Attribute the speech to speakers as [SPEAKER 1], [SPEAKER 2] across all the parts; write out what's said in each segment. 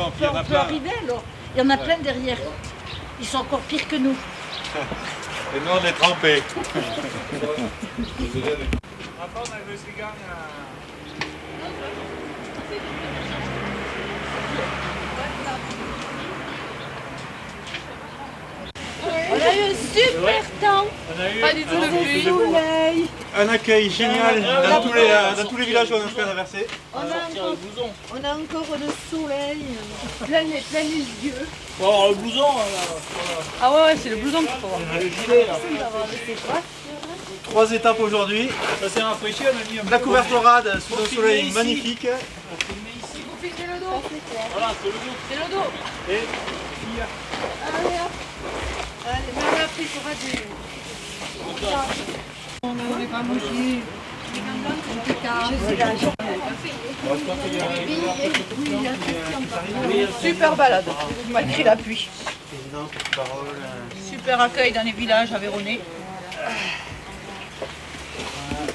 [SPEAKER 1] on peut arriver alors. Il y en a plein derrière. Ils sont encore pires que nous.
[SPEAKER 2] Et nous on est trempés.
[SPEAKER 1] On a eu un super temps.
[SPEAKER 3] Pas du tout de pluie.
[SPEAKER 1] Soleil.
[SPEAKER 2] Un accueil génial dans tous les villages qu'on a fait traverser.
[SPEAKER 1] On a encore le soleil plein les yeux.
[SPEAKER 3] Faut avoir le blouson. Ah ouais, c'est le blouson qu'il faut avoir.
[SPEAKER 2] Le gilet là. 3 étapes aujourd'hui.
[SPEAKER 3] Ça s'est rafraîchi, on a mis un
[SPEAKER 2] La couvertorade sous un soleil magnifique.
[SPEAKER 3] Vous filmez le dos. Voilà, c'est le dos. C'est le dos. Et
[SPEAKER 1] Allez hop. Allez, mais après il faudra du... On n'est pas mouillé.
[SPEAKER 3] super balade, malgré la pluie. Super accueil dans les villages aveyronnais.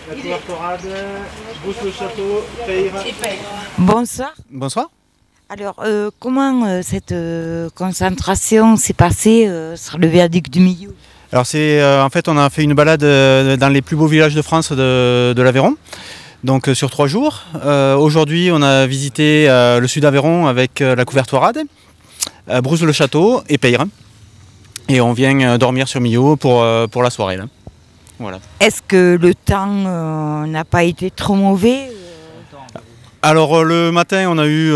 [SPEAKER 2] La couvertorade, Brousse-le-Château, Peyre.
[SPEAKER 4] Bonsoir.
[SPEAKER 2] Bonsoir.
[SPEAKER 4] Alors, comment cette concentration s'est passée sur le viaduc du Millau?
[SPEAKER 2] Alors en fait on a fait une balade dans les plus beaux villages de France de l'Aveyron, donc sur 3 jours. Aujourd'hui on a visité le sud d'Aveyron avec la couvertorade, Brousse-le-Château et Peyre. Et on vient dormir sur Millau pour la soirée là. Voilà.
[SPEAKER 4] Est-ce que le temps n'a pas été trop mauvais?
[SPEAKER 2] Alors le matin on a eu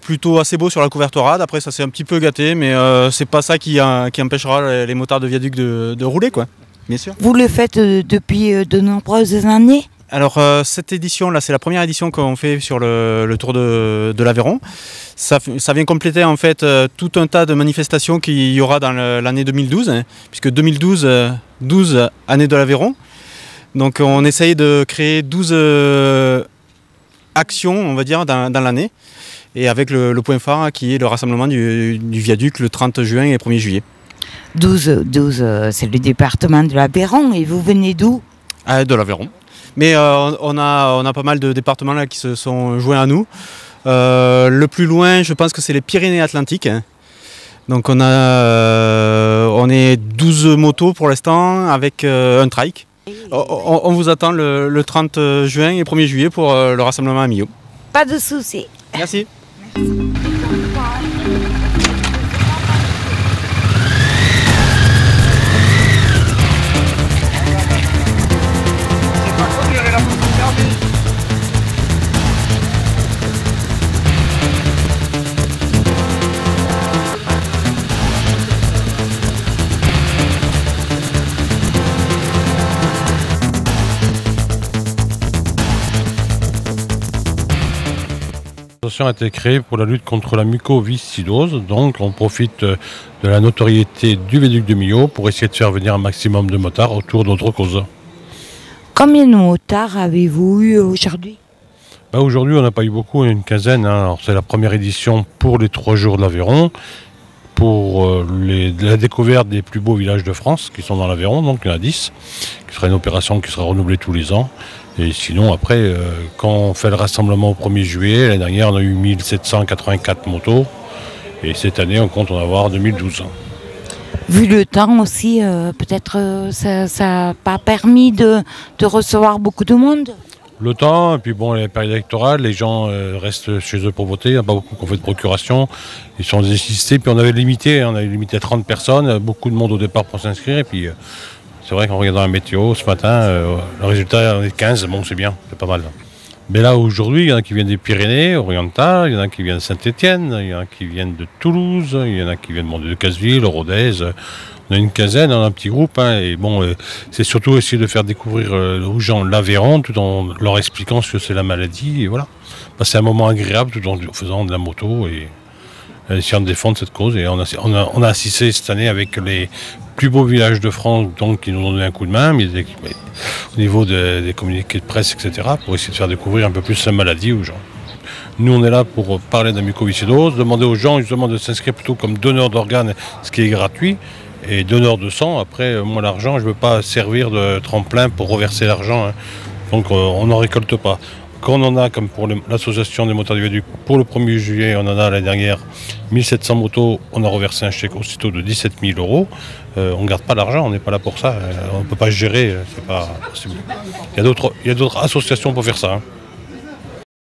[SPEAKER 2] plutôt assez beau sur la couvertorade, après ça s'est un petit peu gâté, mais c'est pas ça qui empêchera les motards de viaduc de rouler quoi, bien sûr.
[SPEAKER 4] Vous le faites depuis de nombreuses années?
[SPEAKER 2] Alors cette édition là c'est la première édition qu'on fait sur le Tour de l'Aveyron. Ça vient compléter en fait tout un tas de manifestations qu'il y aura dans l'année 2012, hein, puisque 2012, 12 années de l'Aveyron. Donc on essaye de créer 12 actions, on va dire, dans l'année, et avec le point phare qui est le rassemblement du viaduc le 30 juin et 1er juillet.
[SPEAKER 4] 12, c'est le département de l'Aveyron, et vous venez d'où?
[SPEAKER 2] De l'Aveyron. Mais on a pas mal de départements là qui se sont joints à nous. Le plus loin, je pense que c'est les Pyrénées-Atlantiques. Hein. Donc on est 12 motos pour l'instant avec un trike. On vous attend le 30 juin et 1er juillet pour le rassemblement à Millau.
[SPEAKER 4] Pas de souci.
[SPEAKER 2] Merci.
[SPEAKER 5] L'association a été créée pour la lutte contre la mucoviscidose, donc on profite de la notoriété du viaduc de Millau pour essayer de faire venir un maximum de motards autour d'autres causes.
[SPEAKER 4] Combien de motards avez-vous eu aujourd'hui?
[SPEAKER 5] Aujourd'hui on n'a pas eu beaucoup, une quinzaine. Hein. C'est la première édition pour les 3 jours de l'Aveyron, pour la découverte des plus beaux villages de France qui sont dans l'Aveyron, donc il y en a 10, qui sera une opération qui sera renouvelée tous les ans. Et sinon, après, quand on fait le rassemblement au 1er juillet, l'année dernière, on a eu 1784 motos. Et cette année, on compte en avoir 2012.
[SPEAKER 4] Vu le temps aussi, peut-être ça n'a pas permis de recevoir beaucoup de monde?
[SPEAKER 5] Le temps, et puis bon, les périodes électorales, les gens restent chez eux pour voter. Il n'y a pas beaucoup qui ont fait de procuration. Ils sont désistés. Puis on avait limité à 30 personnes. Beaucoup de monde au départ pour s'inscrire. Et puis c'est vrai qu'en regardant la météo ce matin, le résultat est 15. Bon, c'est bien, c'est pas mal. Mais là, aujourd'hui, il y en a qui viennent des Pyrénées, Orientales, il y en a qui viennent de Saint-Étienne, il y en a qui viennent de Toulouse, il y en a qui viennent de Casseville, Rodez. On a une quinzaine, on a un petit groupe, hein, et bon, c'est surtout essayer de faire découvrir aux gens l'Aveyron tout en leur expliquant ce que c'est la maladie, et voilà. C'est un moment agréable tout en faisant de la moto et essayant de défendre cette cause. Et on a assisté cette année avec les plus beaux villages de France, donc qui nous ont donné un coup de main, mais au niveau des communiqués de presse, etc., pour essayer de faire découvrir un peu plus la maladie aux gens. Nous, on est là pour parler de la mucoviscidose, demander aux gens justement de s'inscrire plutôt comme donneur d'organes, ce qui est gratuit, et donneur de sang. Après, moi, l'argent, je ne veux pas servir de tremplin pour reverser l'argent, hein. Donc on n'en récolte pas. Quand on en a, comme pour l'association des motards du Viaduc, pour le 1er juillet, on en a l'année dernière 1700 motos, on a reversé un chèque aussitôt de 17 000 €. On ne garde pas l'argent, on n'est pas là pour ça. On ne peut pas gérer, c'est pas possible. Il y a d'autres associations pour faire ça. Hein.